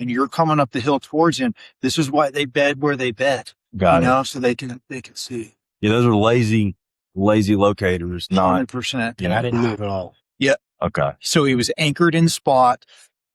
and you're coming up the hill towards him. This is why they bed where they bed. Got it. So they can see. Yeah, those are lazy locators. 100%. And I didn't move at all. Yeah. Okay. So he was anchored in spot.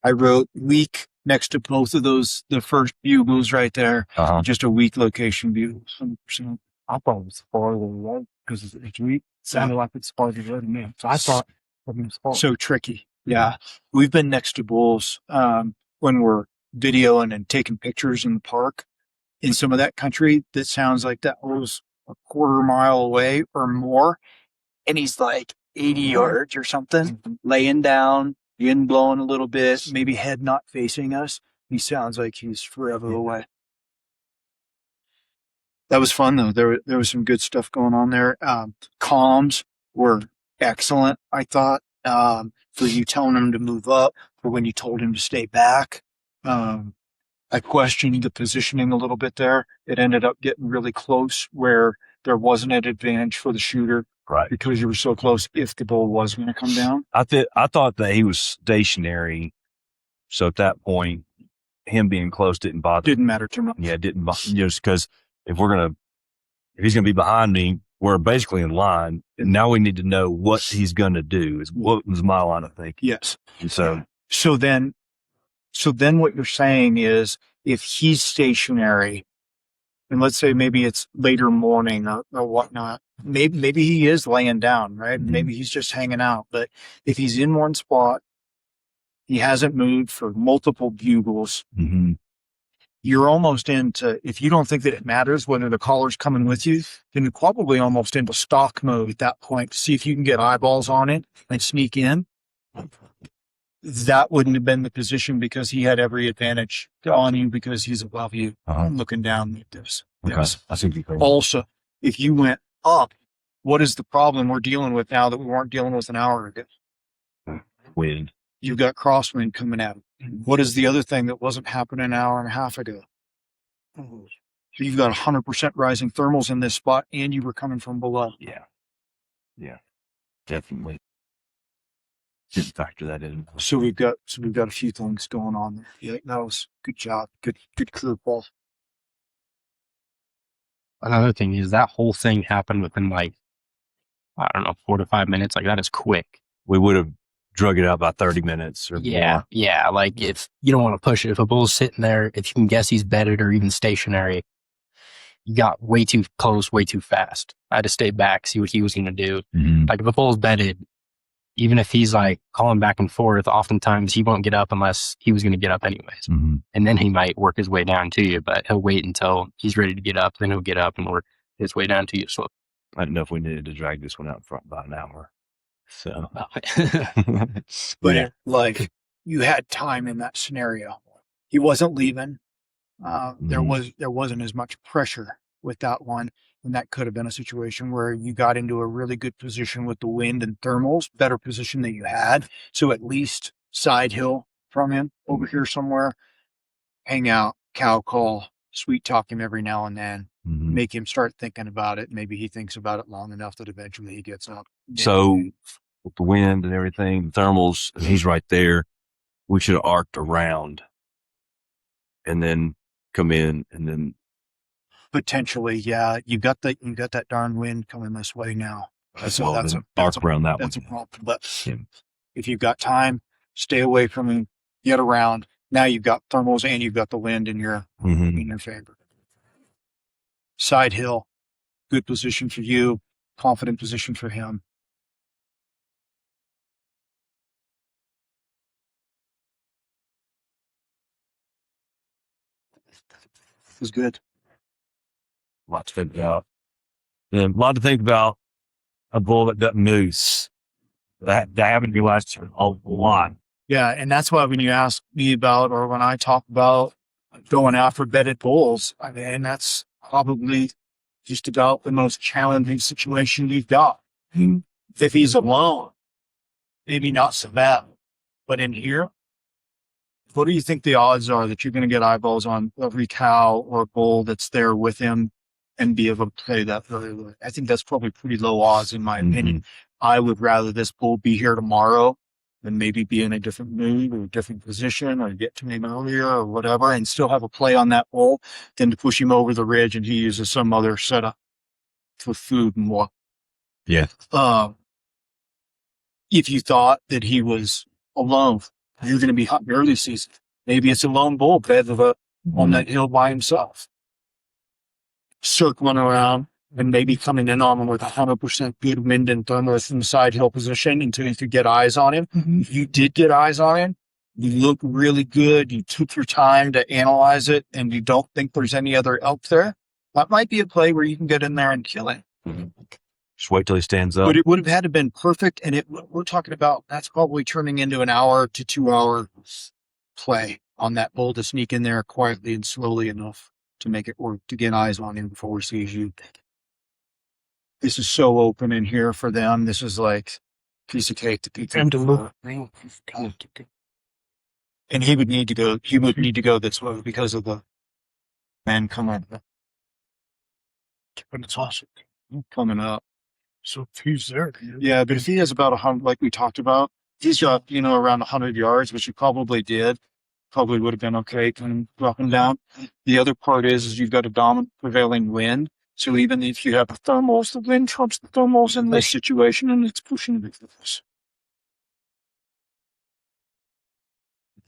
I wrote weak next to both of those, the first bugles right there. Just a weak location bugle, 100%. I thought it was farther away because it's weak. Sounded like it's farther away to me. So I thought it was farther. So tricky. Yeah. We've been next to bulls when we're videoing and taking pictures in the park. In some of that country, that sounds like that was a quarter mile away or more. And he's like 80 yards or something, laying down, wind blowing a little bit, maybe head not facing us. He sounds like he's forever away. That was fun, though. There was some good stuff going on there. Comms were excellent, I thought, for you telling him to move up, for when you told him to stay back. I questioned the positioning a little bit there. It ended up getting really close where there wasn't an advantage for the shooter. Right. Because you were so close if the bull was going to come down. I thought that he was stationary. So at that point, him being close didn't bother. Didn't matter too much. Yeah, it didn't bother. Just because if he's going to be behind me, we're basically in line. And now we need to know what he's going to do is what was my line of thinking. Yes. And So then what you're saying is if he's stationary, and let's say maybe it's later morning or whatnot, maybe he is laying down, right? Mm-hmm. Maybe he's just hanging out. But if he's in one spot, he hasn't moved for multiple bugles, mm-hmm. You're almost into, if you don't think that it matters whether the caller's coming with you, then you're probably almost into stalk mode at that point to see if you can get eyeballs on it and sneak in. That wouldn't have been the position because he had every advantage on you because he's above you, looking down like this. Okay. Yes. I see what you're Also, if you went up, what is the problem we're dealing with now that we weren't dealing with an hour ago? Wind. You've got crosswind coming at it. What is the other thing that wasn't happening an hour and a half ago? So you've got 100% rising thermals in this spot, and you were coming from below. Yeah, definitely. Didn't factor that in. So we've got a few things going on there. Yeah, that was good job. Good crew, Paul. Another thing is that whole thing happened within 4 to 5 minutes. Like that is quick. We would have drug it out by 30 minutes or more. Yeah. Like if you don't want to push it, if a bull's sitting there, if you can guess he's bedded or even stationary, you got way too close, way too fast. I had to stay back, see what he was going to do. Mm-hmm. Like if a bull's bedded, even if he's like calling back and forth, oftentimes he won't get up unless he was going to get up anyways. Mm-hmm. And then he might work his way down to you, but he'll wait until he's ready to get up. Then he'll get up and work his way down to you. So I didn't know if we needed to drag this one out in front by an hour. So, but you had time in that scenario. He wasn't leaving. There wasn't as much pressure with that one. And that could have been a situation where you got into a really good position with the wind and thermals, better position than you had. So at least side hill from him over here somewhere, hang out, cow call, sweet talk him every now and then, make him start thinking about it. Maybe he thinks about it long enough that eventually he gets up. So with the wind and everything, the thermals, and he's right there, we should have arced around and then come in and then potentially, yeah. You got that darn wind coming this way now. So that's a problem. But if you've got time, stay away from him, get around. Now you've got thermals and you've got the wind in your favor. Side hill, good position for you, confident position for him. It was good. A lot to think about. And a lot to think about a bull that doesn't move. That happened to me last year a lot. Yeah, and that's why when you ask me about, or when I talk about going after bedded bulls, I mean, that's probably just about the most challenging situation you've got. If he's alone, maybe not so bad. But in here, what do you think the odds are that you're going to get eyeballs on every cow or bull that's there with him and be able to play that very well? I think that's probably pretty low odds in my opinion. I would rather this bull be here tomorrow and maybe be in a different mood or a different position or get to him earlier or whatever and still have a play on that bull than to push him over the ridge and he uses some other setup for food and what. Yeah. If you thought that he was alone, you're going to be hunting early season. Maybe it's a lone bull bed on that hill by himself, circling around and maybe coming in on him with 100% good wind and thermals from the side hill position until you could get eyes on him. If you did get eyes on him, you look really good. You took your time to analyze it and you don't think there's any other elk there. That might be a play where you can get in there and kill him. Just wait till he stands up. But it would have had to been perfect. And we're talking about, that's probably turning into an hour to 2 hour play on that bull to sneak in there quietly and slowly enough to make it work, to get eyes on him before he sees you. This is so open in here for them. This is like piece of cake to people. And he would need to go. He would need to go this way because of the man coming. But it's awesome coming up. So if he's there, yeah. But if he has about 100, like we talked about, he's got around 100 yards, which he probably did. Probably would have been okay, kind of dropping down. The other part is you've got a dominant prevailing wind. So even if you have the thermals, the wind trumps the thermals in this situation, and it's pushing this.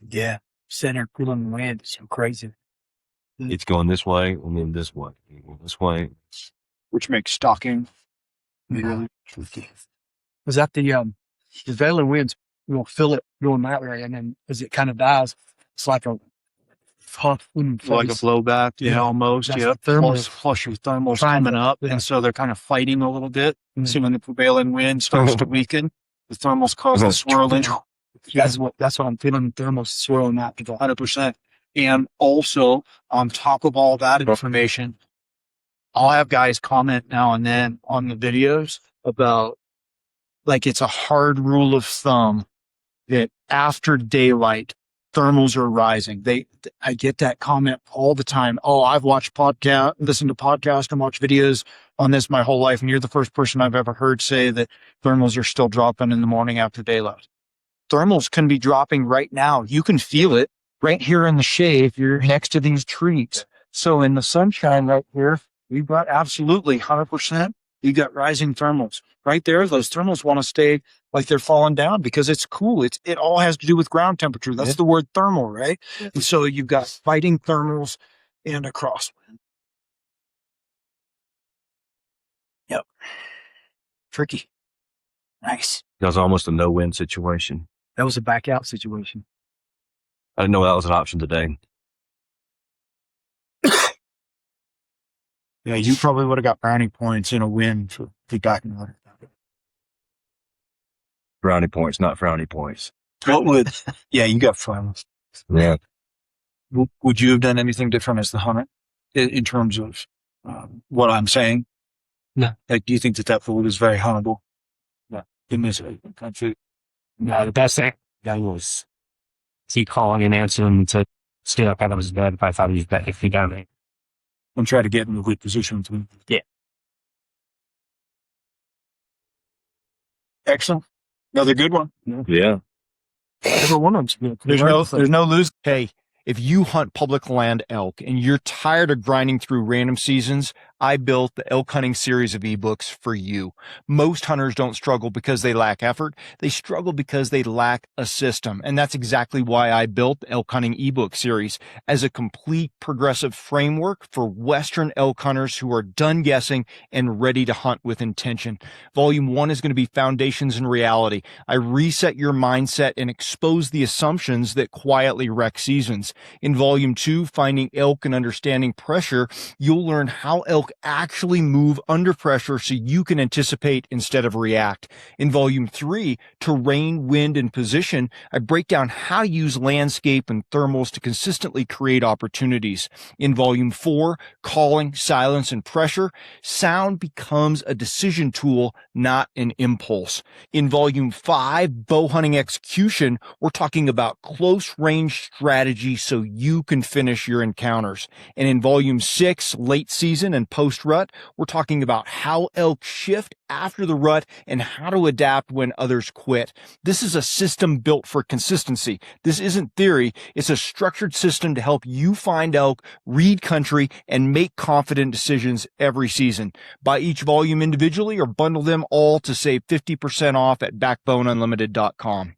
Yeah, center cooling wind. It's so crazy. It's going this way and then this way. This way. Which makes stalking really tricky. Was that the prevailing winds? You'll feel it going that way, and then as it kind of dies, it's like a puff, like a blowback, almost. That's Yeah, the thermals. plus your thermals coming up, and so they're kind of fighting a little bit. So when the prevailing wind starts to weaken, the thermals cause the swirling. That's what I'm feeling. Thermals swirling out to 100%. And also, on top of all that information, I'll have guys comment now and then on the videos about, like, it's a hard rule of thumb that after daylight, thermals are rising. I get that comment all the time. Oh, I've watched listened to podcasts and watched videos on this my whole life, and you're the first person I've ever heard say that thermals are still dropping in the morning after daylight. Thermals can be dropping right now. You can feel it right here in the shade if you're next to these trees. So in the sunshine right here, we've got absolutely 100%. You got rising thermals right there. Those thermals want to stay like they're falling down because it's cool. It all has to do with ground temperature. That's the word thermal, right? And so you've got fighting thermals and a crosswind. Yep. Tricky. Nice. That was almost a no-win situation. That was a back out situation. I didn't know that was an option today. Yeah, you probably would have got brownie points in a win for the documentary. Brownie points, not frowny points. What would? Yeah, you got fun. Yeah. Would you have done anything different as the hunter in terms of what I'm saying? No. Like, do you think that food is very huntable? No. In this country? No, the best thing was keep calling and answering to stay up out of his bed if I thought he was bad, if he got me. And try to get in a good position to. Yeah. Excellent. Another good one. Yeah. Every one of them. There's no lose. Hey, if you hunt public land elk and you're tired of grinding through random seasons, I built the elk hunting series of ebooks for you. Most hunters don't struggle because they lack effort. They struggle because they lack a system. And that's exactly why I built the elk hunting ebook series as a complete progressive framework for Western elk hunters who are done guessing and ready to hunt with intention. Volume 1 is going to be Foundations and Reality. I reset your mindset and expose the assumptions that quietly wreck seasons. In Volume 2, Finding Elk and Understanding Pressure, you'll learn how elk actually move under pressure so you can anticipate instead of react. In Volume 3, Terrain, Wind, and Position, I break down how to use landscape and thermals to consistently create opportunities. In Volume 4, Calling, Silence, and Pressure, sound becomes a decision tool, not an impulse. In Volume 5, Bow Hunting Execution, we're talking about close range strategy so you can finish your encounters. And in Volume 6, Late Season and post-rut. We're talking about how elk shift after the rut and how to adapt when others quit. This is a system built for consistency. This isn't theory. It's a structured system to help you find elk, read country, and make confident decisions every season. Buy each volume individually or bundle them all to save 50% off at backboneunlimited.com.